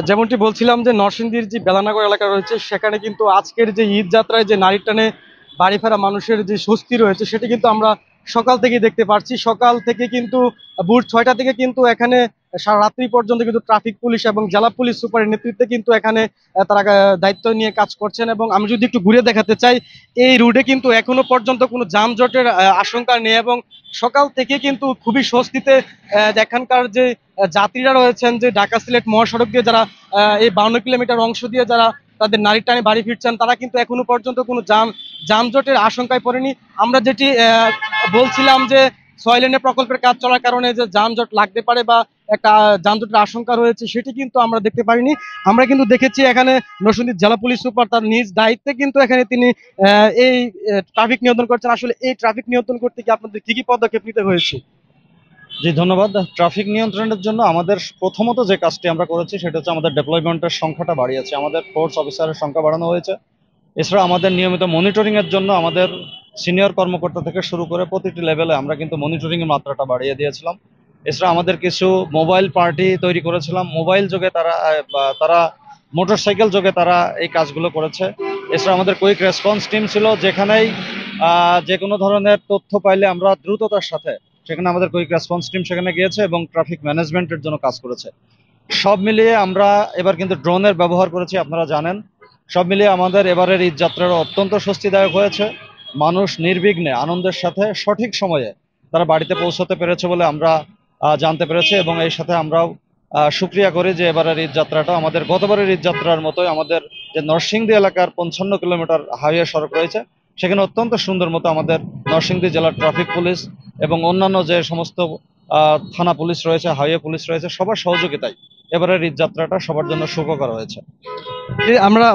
যেমনটি বলছিলাম যে নরসিংদীর যে বেলানগর এলাকা রয়েছে সেখানে কিন্তু আজকের যে ঈদ যাত্রায় যে নারীর টানে বাড়ি ফেরা মানুষের যে স্বস্তি রয়েছে সেটি কিন্তু আমরা সকাল থেকে দেখতে পাচ্ছি। সকাল থেকে কিন্তু ভোর 6টা থেকে কিন্তু এখানে সারা রাত্রি পর্যন্ত কিন্তু ট্রাফিক পুলিশ এবং জেলা পুলিশ সুপারের নেতৃত্বে কিন্তু এখানে তারা দায়িত্ব নিয়ে কাজ করছেন। এবং আমি যদি একটু ঘুরে দেখাতে চাই, এই রুটে কিন্তু এখনো পর্যন্ত কোনো যানজটের আশঙ্কা নেই এবং সকাল থেকে কিন্তু খুবই স্বস্তিতে এখানকার যে যাত্রীরা রয়েছেন, যে ঢাকা সিলেট মহাসড়ক দিয়ে যারা এই 52 কিলোমিটার অংশ দিয়ে যারা তাদের নারীর টানে বাড়ি ফিরছেন, তারা কিন্তু এখনো পর্যন্ত কোনো যানজটের আশঙ্কায় পড়েনি। আমরা যেটি বলছিলাম যে 6 লেনের প্রকল্পের কাজ চলার কারণে যে যানজট লাগতে পারে বা একটা যানজটের আশঙ্কা রয়েছে সেটি কিন্তু আমরা দেখতে পারিনি। আমরা কিন্তু দেখেছি এখানে নরসিংদী জেলা পুলিশ সুপার তার নিজ দায়িত্বে কিন্তু এখানে তিনি এই ট্রাফিক নিয়ন্ত্রণ করছেন। আসলে এই ট্রাফিক নিয়ন্ত্রণ করতে কি আপনাদের কি কি পদক্ষেপ নিতে হয়েছে? জি, ধন্যবাদ। ট্রাফিক নিয়ন্ত্রণের জন্য আমাদের প্রথমত যে কাজটি আমরা করেছি সেটা হচ্ছে আমাদের ডেপ্লয়মেন্টের সংখ্যাটা বাড়িয়েছে, আমাদের ফোর্স অফিসারের সংখ্যা বাড়ানো হয়েছে। এছাড়া আমাদের নিয়মিত মনিটরিং এর জন্য আমাদের সিনিয়র কর্মকর্তা থেকে শুরু করে প্রতিটি লেভেলে আমরা কিন্তু মনিটরিং এর মাত্রাটা বাড়িয়ে দিয়েছিলাম। এছাড়া আমাদের কিছু মোবাইল পার্টি তৈরি করেছিলাম, মোবাইল যোগে তারা মোটরসাইকেল যোগে তারা এই কাজগুলো করেছে। এছাড়া আমাদের কুইক রেসপন্স টিম ছিল, যেখানেই যে কোনো ধরনের তথ্য পাইলে আমরা দ্রুততার সাথে সেখানে আমাদের কুইক রেসপন্স টিম সেখানে গিয়েছে এবং ট্রাফিক ম্যানেজমেন্টের জন্য কাজ করেছে। সব মিলিয়ে আমরা এবার কিন্তু ড্রোনের ব্যবহার করেছি, আপনারা জানেন। সব মিলিয়ে আমাদের এবারের ঈদ যাত্রাটা অত্যন্ত স্বস্তিদায়ক হয়েছে। মানুষ নির্বিঘ্নে আনন্দের সাথে সঠিক সময়ে তারা বাড়িতে পৌঁছতে পেরেছে বলে আমরা জানতে পেরেছি এবং এই সাথে আমরাও শুক্রিয়া করি যে এবারের ঈদ যাত্রাটা আমাদের গতবারের ঈদ যাত্রার মতোই আমাদের যে নরসিংদী এলাকার 55 কিলোমিটার হাইওয়ে সড়ক রয়েছে সেখানে অত্যন্ত সুন্দর মতো আমাদের নরসিংদী জেলার ট্রাফিক পুলিশ এবং অন্যান্য যে সমস্ত থানা পুলিশ রয়েছে, হাইওয়ে পুলিশ রয়েছে, সবার সহযোগিতায় এবারের ঈদ যাত্রাটা সবার জন্য সুখকর হয়েছে। যে আমরা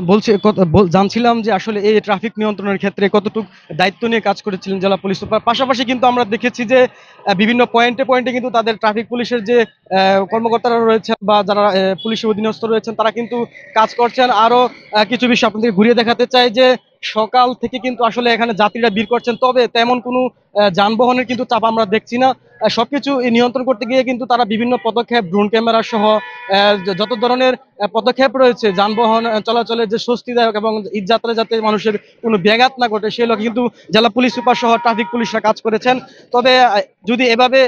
জানছিলাম যে আসলে এই ট্রাফিক নিয়ন্ত্রণের ক্ষেত্রে কতটুকু দায়িত্ব নিয়ে কাজ করেছিলেন জেলা পুলিশ সুপার। পাশাপাশি কিন্তু আমরা দেখেছি যে বিভিন্ন পয়েন্টে পয়েন্টে কিন্তু তাদের ট্রাফিক পুলিশের যে কর্মকর্তারা রয়েছেন বা যারা পুলিশের অধীনস্থ রয়েছেন তারা কিন্তু কাজ করছেন। আরো কিছু বিষয় আপনাদের ঘুরিয়ে দেখাতে চাই যে সকাল থেকে কিন্তু আসলে এখানে যাত্রীরা ভিড় করছেন, তবে তেমন কোনো যানবাহনের কিন্তু চাপ আমরা দেখছি না। সবকিছু নিয়ন্ত্রণ করতে গিয়ে কিন্তু তারা বিভিন্ন পদক্ষেপ, ড্রোন ক্যামেরা সহ যত ধরনের পদক্ষেপ রয়েছে যানবাহন চলাচলের যে স্বস্তিদায়ক এবং ঈদ যাত্রা যাতে মানুষের কোনো ব্যাঘাত না ঘটে সে লক্ষ্যে কিন্তু জেলা পুলিশ সুপার সহ ট্রাফিক পুলিশরা কাজ করেছেন। তবে যদি এভাবে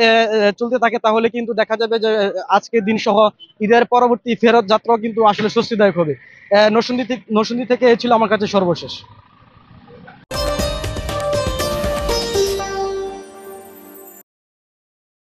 চলতে থাকে তাহলে কিন্তু দেখা যাবে যে আজকের দিন সহ ঈদের পরবর্তী ফেরত যাত্রাও কিন্তু আসলে স্বস্তিদায়ক হবে। নরসিংদী থেকে এই ছিল আমার কাছে সর্বশেষ।